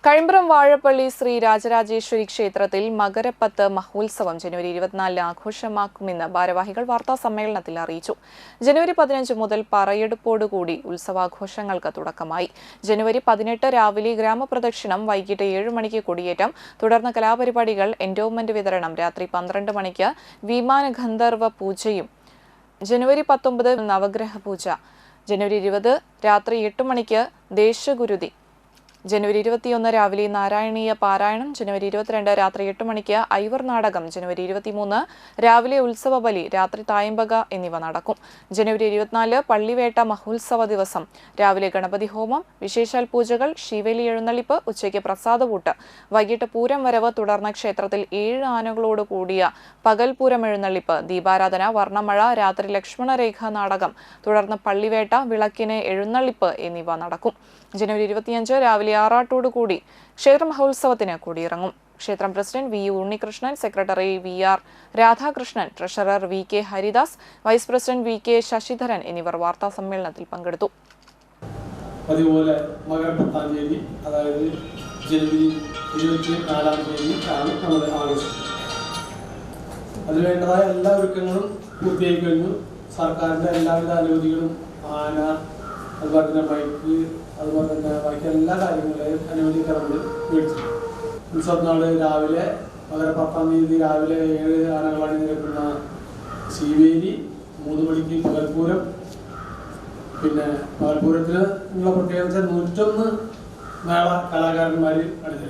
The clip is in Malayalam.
കഴിമ്പ്രം വാഴപ്പള്ളി ശ്രീ രാജരാജേശ്വരി ക്ഷേത്രത്തിൽ മകരപ്പത്ത് മഹോത്സവം ജനുവരി 24 ആഘോഷമാക്കുമെന്ന് ഭാരവാഹികൾ വാർത്താസമ്മേളനത്തിൽ അറിയിച്ചു. ജനുവരി 15 മുതൽ പറയെടുപ്പോടുകൂടി ഉത്സവാഘോഷങ്ങൾക്ക് തുടക്കമായി. ജനുവരി 18 രാവിലെ ഗ്രാമപ്രദക്ഷിണം, വൈകിട്ട് 7 മണിക്ക് കൊടിയേറ്റം, തുടർന്ന് കലാപരിപാടികൾ, എൻഡോവ്മെന്റ് വിതരണം, രാത്രി 12 മണിക്ക് വിമാന ഗന്ധർവ പൂജയും, ജനുവരി 19 നവഗ്രഹ പൂജ, ജനുവരി 20 രാത്രി 8 മണിക്ക് ദേശഗുരുതി, ജനുവരി 21 രാവിലെ നാരായണീയ പാരായണം, ജനുവരി 22 രാത്രി 8 മണിക്ക് ഐവർ നാടകം, ജനുവരി 23 രാവിലെ ഉത്സവ ബലി, രാത്രി തായമ്പക എന്നിവ നടക്കും. ജനുവരി 24 പള്ളിവേട്ട മഹോത്സവ ദിവസം രാവിലെ ഗണപതി ഹോമം, വിശേഷാൽ പൂജകൾ, ശിവേലി എഴുന്നള്ളിപ്പ്, ഉച്ചയ്ക്ക് പ്രസാദകൂട്ട്, വൈകിട്ട് പൂരം വരവ്, തുടർന്ന് ക്ഷേത്രത്തിൽ 7 ആനകളോട് കൂടിയ പകൽപൂരം എഴുന്നള്ളിപ്പ്, ദീപാരാധന, വർണ്ണമഴ, രാത്രി ലക്ഷ്മണരേഖ നാടകം, തുടർന്ന് പള്ളിവേട്ട, വിളക്കിന് എഴുന്നള്ളിപ്പ് എന്നിവ നടക്കും. ജനുവരി 25 രാവിലെ ആറാട്ടോടുകൂടി ക്ഷേത്ര മഹോത്സവത്തിന് കൊടിയിറങ്ങും. ക്ഷേത്രം president V Unnikrishnan, secretary V R. Radhakrishnan, treasurer V K. Haridas, vice president V K. Sasidharan എന്നിവർ വാർത്താ സമ്മേളനത്തിൽ പങ്കെടുത്തു. അതുപോലെ മകരപ്പത്താം തീയതി, അതായത് ജനുവരി 24 തീയതിയാണ് നമ്മുടെ ആഘോഷം. അതിനുവേണ്ടതായ എല്ലാ ഒരുക്കങ്ങളും പൂർത്തിയായി കഴിഞ്ഞു. സർക്കാരിൻ്റെ എല്ലാവിധ അനുമതികളും, ആന, അതുപോലെ തന്നെ ബൈക്ക്, അതുപോലെ തന്നെ ബാക്കി എല്ലാ കാര്യങ്ങളെയും അനുമതിക്കറന്ന് മേടിച്ചു. ഉത്സവനാൾ രാവിലെ മകരപ്പത്താം തീയതി രാവിലെ 7 ആനകളാണ് നിരക്കുന്ന ശിവേലി, 3 മണിക്ക് പകൽപൂരം. പിന്നെ പകൽപൂരത്തിന് ഉള്ള പ്രത്യേകത 101 മേള കലാകാരന്മാർ അണിനിരക്കും.